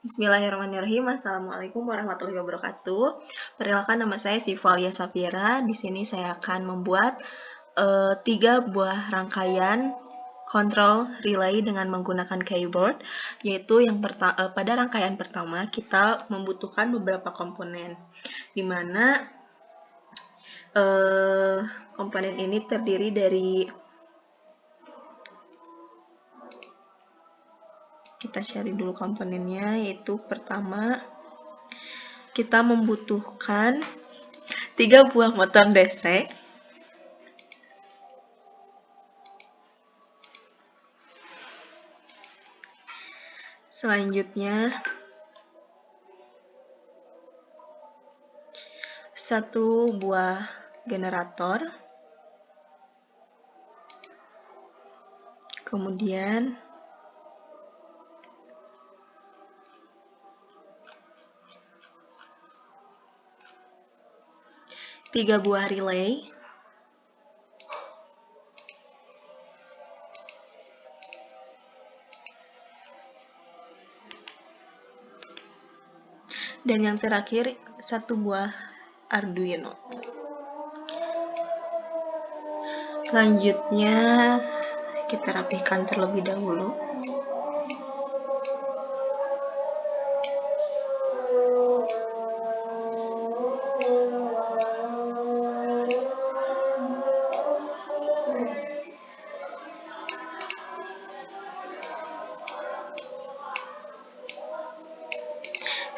Bismillahirrahmanirrahim. Assalamualaikum warahmatullahi wabarakatuh. Perkenalkan, nama saya Sivalia Safira. Di sini saya akan membuat 3 buah rangkaian control relay dengan menggunakan keyboard, yaitu pada rangkaian pertama kita membutuhkan beberapa komponen, di mana komponen ini terdiri dari, kita cari dulu komponennya, yaitu pertama kita membutuhkan 3 buah motor DC, selanjutnya 1 buah generator, kemudian 3 buah relay, dan yang terakhir 1 buah Arduino. Selanjutnya kita rapihkan terlebih dahulu.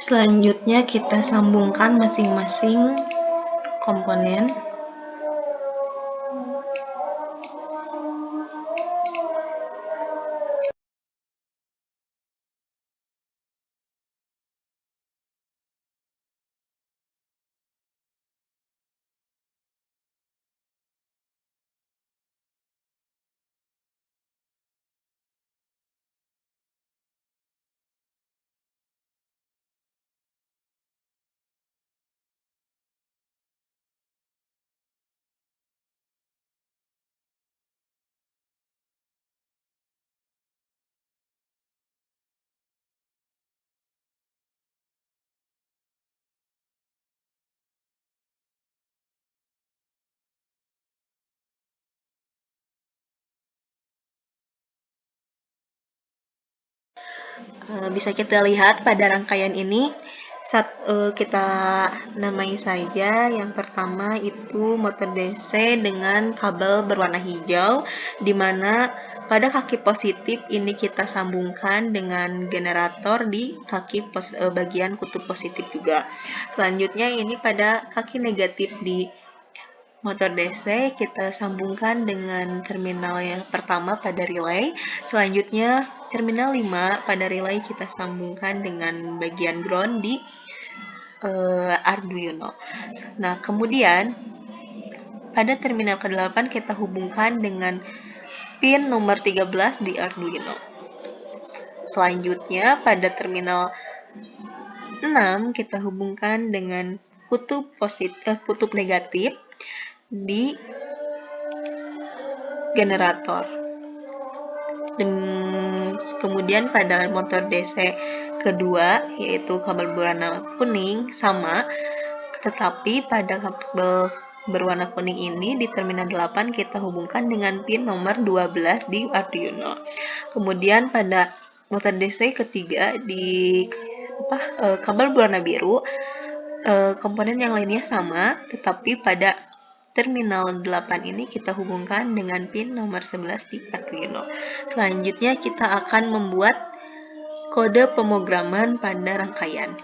Selanjutnya kita sambungkan masing-masing komponen. Bisa kita lihat pada rangkaian ini, kita namai saja. Yang pertama itu motor DC dengan kabel berwarna hijau, di mana pada kaki positif ini kita sambungkan dengan generator di kaki bagian kutub positif juga. Selanjutnya ini pada kaki negatif di motor DC kita sambungkan dengan terminal yang pertama pada relay. Selanjutnya terminal 5 pada relay kita sambungkan dengan bagian ground di Arduino. Nah, kemudian pada terminal ke-8 kita hubungkan dengan pin nomor 13 di Arduino. Selanjutnya pada terminal 6 kita hubungkan dengan kutub negatif di generator. Dan kemudian pada motor DC kedua, yaitu kabel berwarna kuning, sama, tetapi pada kabel berwarna kuning ini di terminal 8 kita hubungkan dengan pin nomor 12 di Arduino. Kemudian pada motor DC ketiga di kabel berwarna biru, komponen yang lainnya sama, tetapi pada terminal 8 ini kita hubungkan dengan pin nomor 11 di Arduino. Selanjutnya kita akan membuat kode pemrograman pada rangkaian.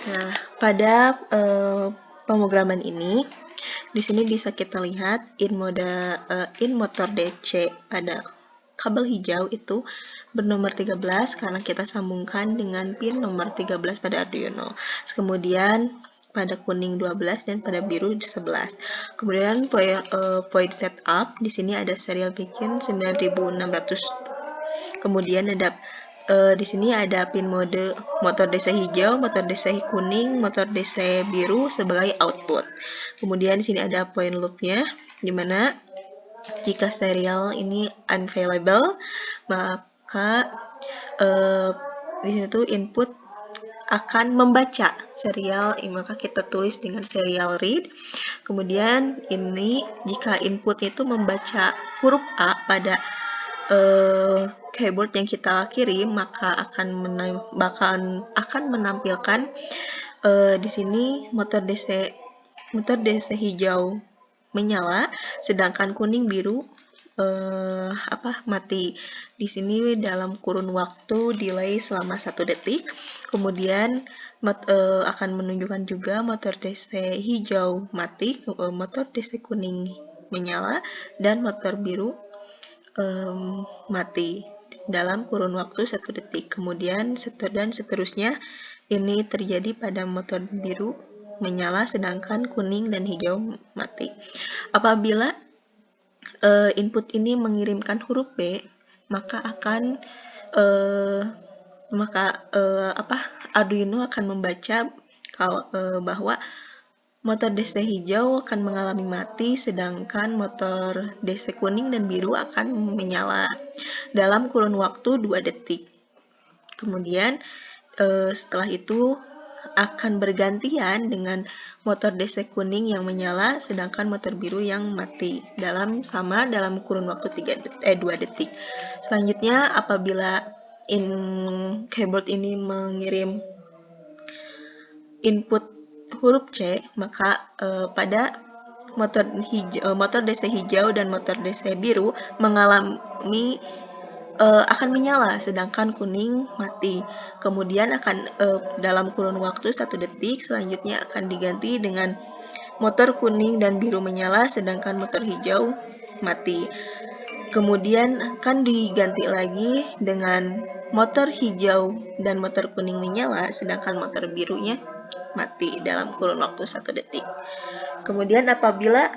Nah, pada pemrograman ini, di sini bisa kita lihat in motor DC pada kabel hijau itu bernomor 13 karena kita sambungkan dengan pin nomor 13 pada Arduino. Kemudian pada kuning 12 dan pada biru 11. Kemudian point setup di sini ada serial bikin 9600. Kemudian ada di sini ada pin mode motor DC hijau, motor DC kuning, motor DC biru sebagai output. Kemudian di sini ada point loopnya, di mana jika serial ini unavailable, maka di sini tuh input akan membaca serial, maka kita tulis dengan serial read. Kemudian ini jika inputnya itu membaca huruf A pada keyboard yang kita kirim, maka akan menampilkan di sini motor DC hijau menyala, sedangkan kuning biru mati. Di sini dalam kurun waktu delay selama 1 detik. Kemudian akan menunjukkan juga motor DC hijau mati, motor DC kuning menyala, dan motor biru mati dalam kurun waktu 1 detik. Kemudian dan seterusnya ini terjadi pada motor biru menyala sedangkan kuning dan hijau mati. Apabila input ini mengirimkan huruf B, maka Arduino akan membaca bahwa motor DC hijau akan mengalami mati, sedangkan motor DC kuning dan biru akan menyala dalam kurun waktu 2 detik. Kemudian setelah itu akan bergantian dengan motor DC kuning yang menyala, sedangkan motor biru yang mati dalam kurun waktu 2 detik. Selanjutnya, apabila keyboard ini mengirim input huruf C, maka pada motor DC hijau dan motor DC biru akan menyala, sedangkan kuning mati. Kemudian akan dalam kurun waktu 1 detik, selanjutnya akan diganti dengan motor kuning dan biru menyala, sedangkan motor hijau mati. Kemudian akan diganti lagi dengan motor hijau dan motor kuning menyala, sedangkan motor birunya mati dalam kurun waktu 1 detik. Kemudian apabila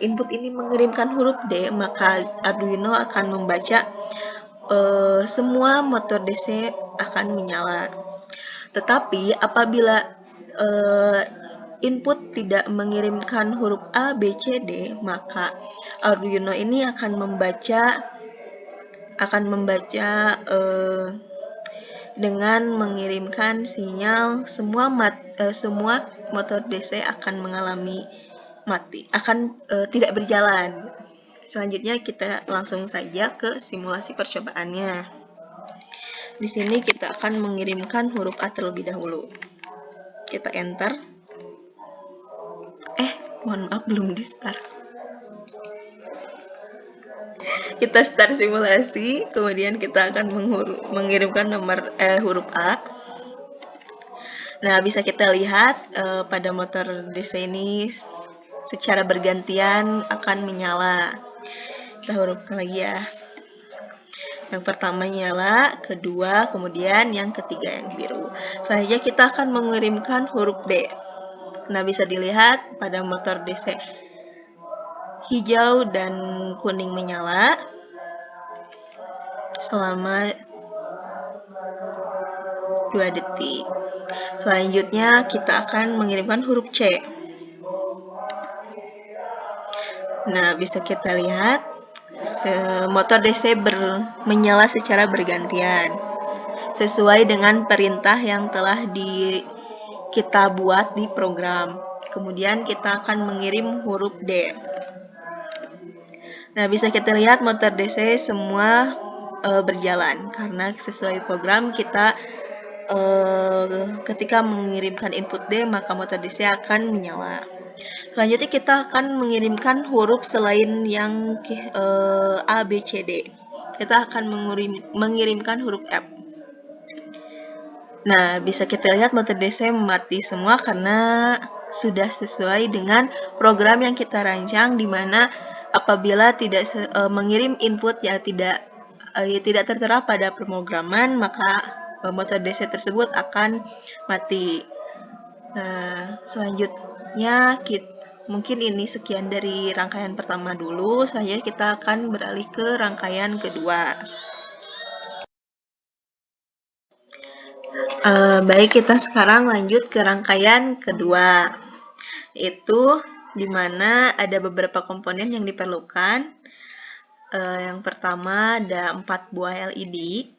input ini mengirimkan huruf D, maka Arduino akan membaca semua motor DC akan menyala. Tetapi apabila input tidak mengirimkan huruf A, B, C, D, maka Arduino ini akan membaca dengan mengirimkan sinyal semua motor DC akan mengalami mati, tidak berjalan. Selanjutnya kita langsung saja ke simulasi percobaannya. Di sini kita akan mengirimkan huruf A terlebih dahulu. Kita enter. Mohon maaf, belum di start. Kita start simulasi, kemudian kita akan mengirimkan huruf A. Nah, bisa kita lihat pada motor DC ini secara bergantian akan menyala. Kita hurufkan lagi ya. Yang pertama nyala, kedua, kemudian yang ketiga yang biru. Selanjutnya kita akan mengirimkan huruf B. Nah, bisa dilihat pada motor DC hijau dan kuning menyala selama 2 detik. Selanjutnya kita akan mengirimkan huruf C. Nah, bisa kita lihat motor DC menyala secara bergantian sesuai dengan perintah yang telah kita buat di program. Kemudian kita akan mengirim huruf D. Nah, bisa kita lihat motor DC semua berjalan karena sesuai program kita ketika mengirimkan input D, maka motor DC akan menyala. Selanjutnya kita akan mengirimkan huruf selain yang A, B, C, D. Kita akan mengirimkan huruf F. Nah, bisa kita lihat motor DC mati semua karena sudah sesuai dengan program yang kita rancang, di mana apabila tidak mengirim input ya tidak tertera pada pemrograman, maka motor DC tersebut akan mati. Nah, selanjutnya mungkin ini sekian dari rangkaian pertama dulu. Selanjutnya kita akan beralih ke rangkaian kedua. Baik, kita sekarang lanjut ke rangkaian kedua, yaitu di mana ada beberapa komponen yang diperlukan. Yang pertama ada 4 buah LED.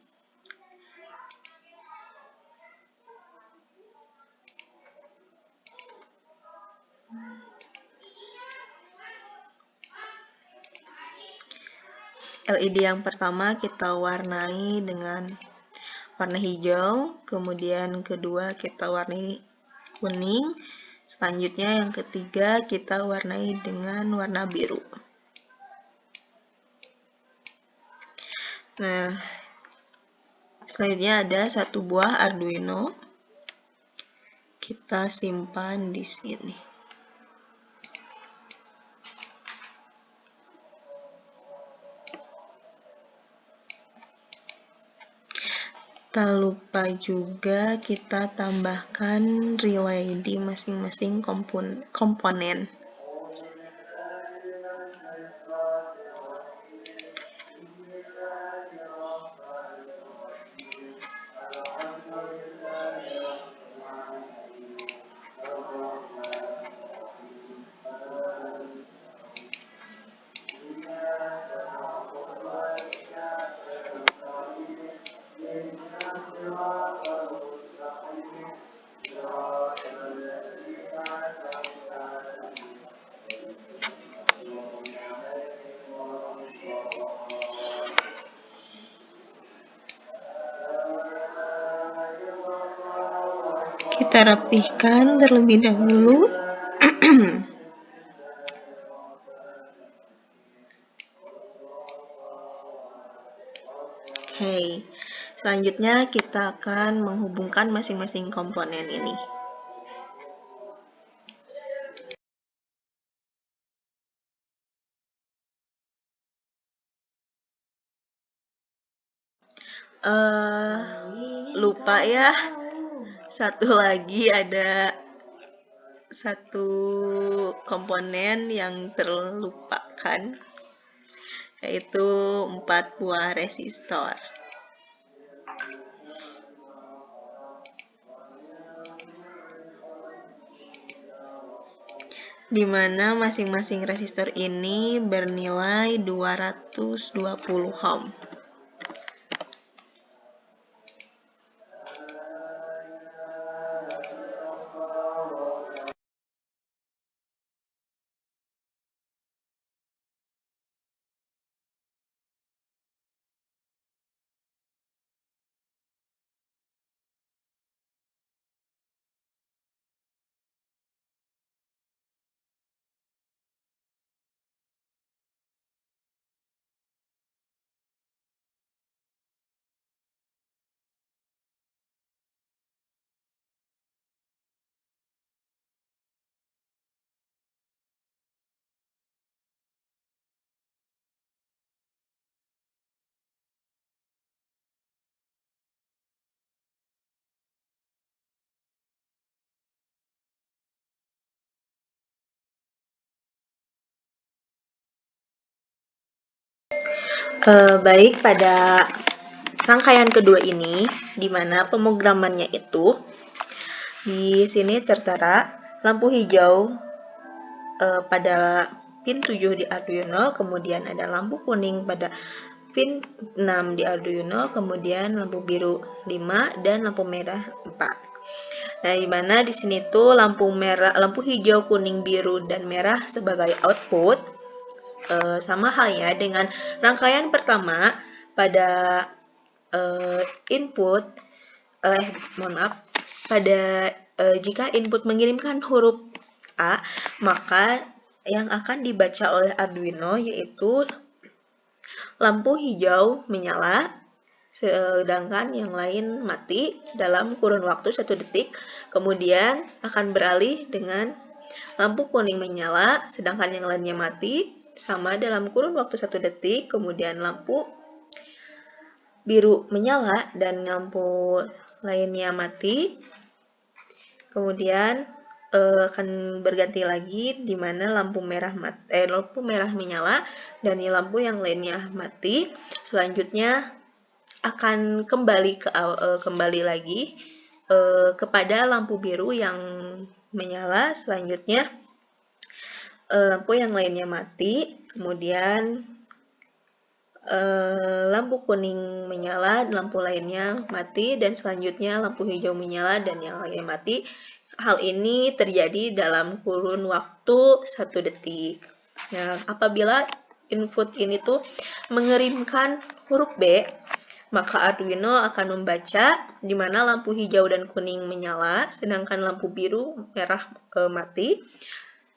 LED yang pertama kita warnai dengan warna hijau, kemudian kedua kita warnai kuning, selanjutnya yang ketiga kita warnai dengan warna biru. Nah, selanjutnya ada 1 buah Arduino. Kita simpan di sini. Tak lupa juga kita tambahkan relay di masing-masing komponen. Kita rapihkan terlebih dahulu. Oke, selanjutnya kita akan menghubungkan masing-masing komponen ini. Lupa ya, satu lagi ada satu komponen yang terlupakan, yaitu 4 buah resistor. Di mana masing-masing resistor ini bernilai 220 ohm. Baik, pada rangkaian kedua ini, di mana pemrogramannya itu di sini tertera lampu hijau pada pin 7 di Arduino, kemudian ada lampu kuning pada pin 6 di Arduino, kemudian lampu biru 5 dan lampu merah 4. Nah, di mana di sini tuh lampu hijau, kuning, biru dan merah sebagai output. Sama halnya dengan rangkaian pertama pada jika input mengirimkan huruf A, maka yang akan dibaca oleh Arduino yaitu lampu hijau menyala, sedangkan yang lain mati dalam kurun waktu 1 detik, kemudian akan beralih dengan lampu kuning menyala, sedangkan yang lainnya mati, sama dalam kurun waktu 1 detik, kemudian lampu biru menyala dan lampu lainnya mati, kemudian akan berganti lagi di mana lampu merah menyala dan lampu yang lainnya mati. Selanjutnya akan kembali lagi kepada lampu biru yang menyala. Selanjutnya lampu yang lainnya mati, kemudian lampu kuning menyala, lampu lainnya mati, dan selanjutnya lampu hijau menyala dan yang lainnya mati. Hal ini terjadi dalam kurun waktu 1 detik. Nah, apabila input ini tuh mengirimkan huruf B, maka Arduino akan membaca di mana lampu hijau dan kuning menyala, sedangkan lampu biru merah mati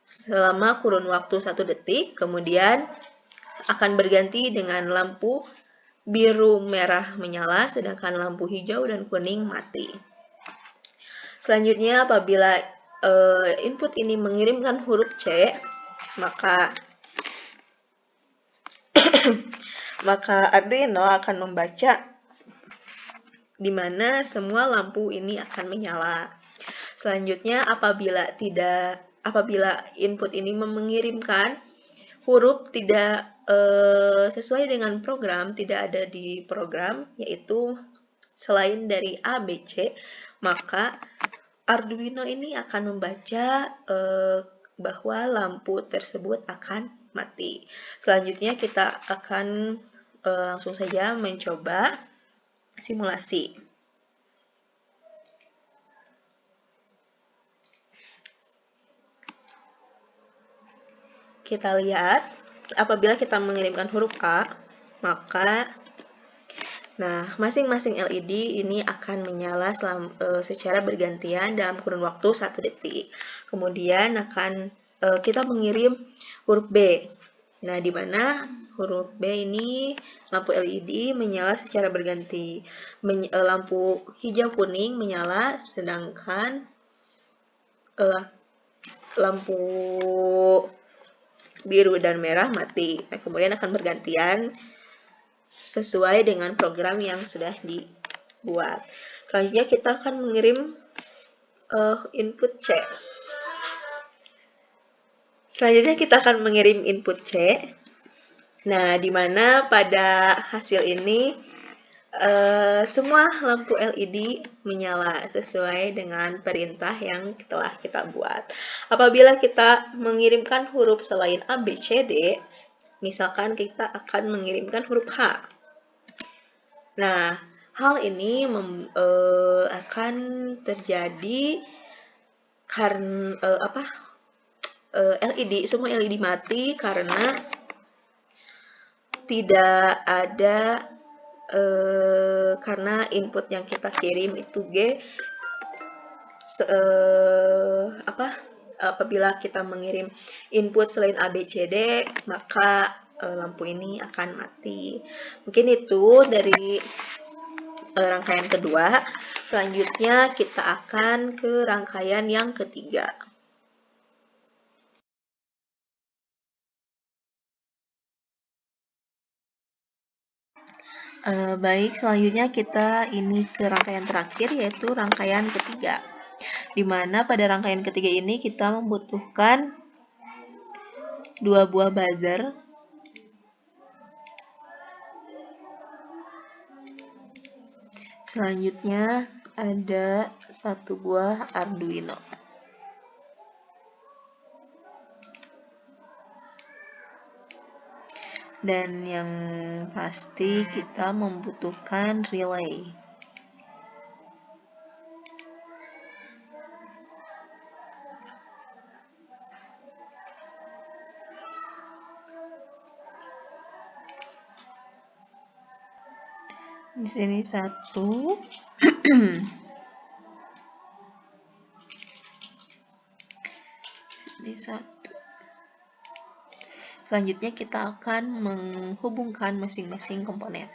selama kurun waktu 1 detik, kemudian akan berganti dengan lampu biru merah menyala, sedangkan lampu hijau dan kuning mati. Selanjutnya, apabila input ini mengirimkan huruf C, maka Arduino akan membaca di mana semua lampu ini akan menyala. Selanjutnya, apabila input ini mengirimkan huruf tidak sesuai dengan program, tidak ada di program, yaitu selain dari A, B, C, maka Arduino ini akan membaca bahwa lampu tersebut akan mati. Selanjutnya kita akan langsung saja mencoba simulasi. Kita lihat, apabila kita mengirimkan huruf A, maka masing-masing LED ini akan menyala secara bergantian dalam kurun waktu 1 detik. Kemudian akan kita mengirim huruf B. Nah, di mana huruf B ini lampu LED menyala secara berganti. Lampu hijau kuning menyala, sedangkan lampu biru dan merah mati. Nah, kemudian akan bergantian sesuai dengan program yang sudah dibuat. Selanjutnya kita akan mengirim input C. Selanjutnya kita akan mengirim input C. Nah, di mana pada hasil ini semua lampu LED menyala sesuai dengan perintah yang telah kita buat. Apabila kita mengirimkan huruf selain A, B, C, D, misalkan kita akan mengirimkan huruf H. Nah, hal ini akan terjadi karena semua LED mati karena tidak ada karena input yang kita kirim itu G. Apabila kita mengirim input selain A, B, C, D, maka lampu ini akan mati. Mungkin itu dari rangkaian kedua. Selanjutnya kita akan ke rangkaian yang ketiga. Baik, selanjutnya kita ini ke rangkaian terakhir, yaitu rangkaian ketiga. Di mana pada rangkaian ketiga ini kita membutuhkan 2 buah buzzer, selanjutnya ada 1 buah Arduino. Dan yang pasti kita membutuhkan relay. Di sini 1. Di sini 1. Selanjutnya kita akan menghubungkan masing-masing komponen.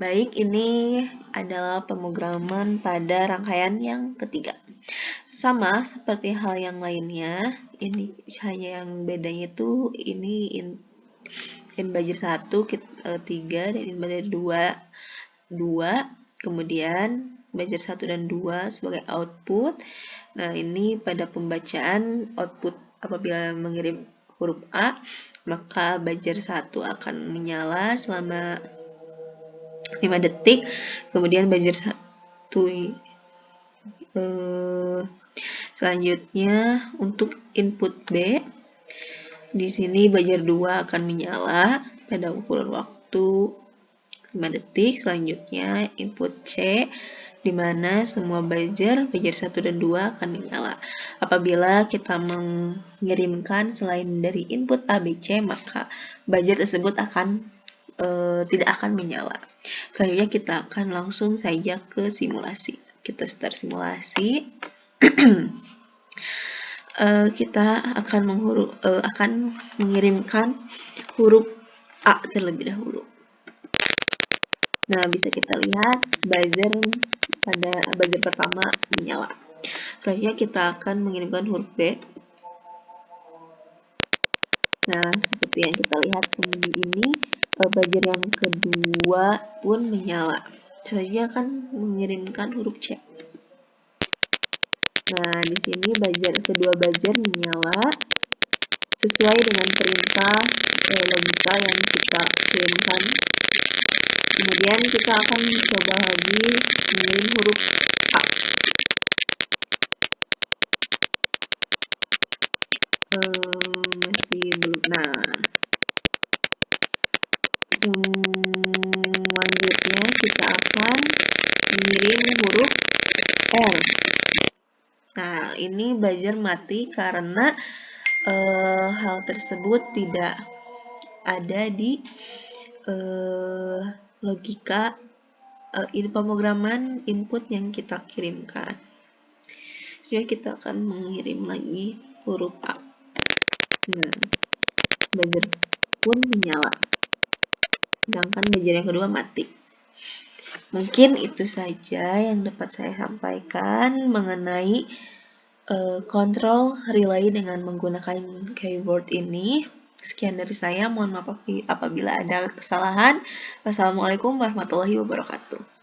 Baik, ini adalah pemrograman pada rangkaian yang ketiga. Sama seperti hal yang lainnya, ini hanya yang bedanya itu ini in-buzzer 1, 3, dan in-buzzer 2, kemudian buzzer 1 dan 2 sebagai output. Nah, ini pada pembacaan output apabila mengirim huruf A, maka buzzer 1 akan menyala selama 5 detik, kemudian buzzer 1 selanjutnya untuk input B, di sini buzzer 2 akan menyala pada ukuran waktu 5 detik. Selanjutnya input C, di mana semua buzzer 1 dan 2 akan menyala. Apabila kita mengirimkan selain dari input A, B, C, maka buzzer tersebut tidak akan menyala. Selanjutnya kita akan langsung saja ke simulasi. Kita start simulasi. Kita akan mengirimkan huruf A terlebih dahulu. Nah, bisa kita lihat pada buzzer pertama menyala. Selanjutnya kita akan mengirimkan huruf B. Nah, seperti yang kita lihat ini, buzzer yang kedua pun menyala. Selanjutnya akan mengirimkan huruf C. Nah, di sini kedua buzzer menyala sesuai dengan perintah logika yang kita kirimkan. Kemudian kita akan coba lagi mengirim huruf A. Masih belum. Nah, selanjutnya kita akan mengirim huruf L. Nah, ini buzzer mati karena hal tersebut tidak ada di logika pemrograman input yang kita kirimkan. Jadi kita akan mengirim lagi huruf A. Nah, buzzer pun menyala, sedangkan buzzer yang kedua mati. Mungkin itu saja yang dapat saya sampaikan mengenai kontrol relay dengan menggunakan keyword ini. Sekian dari saya, mohon maaf apabila ada kesalahan. Wassalamualaikum warahmatullahi wabarakatuh.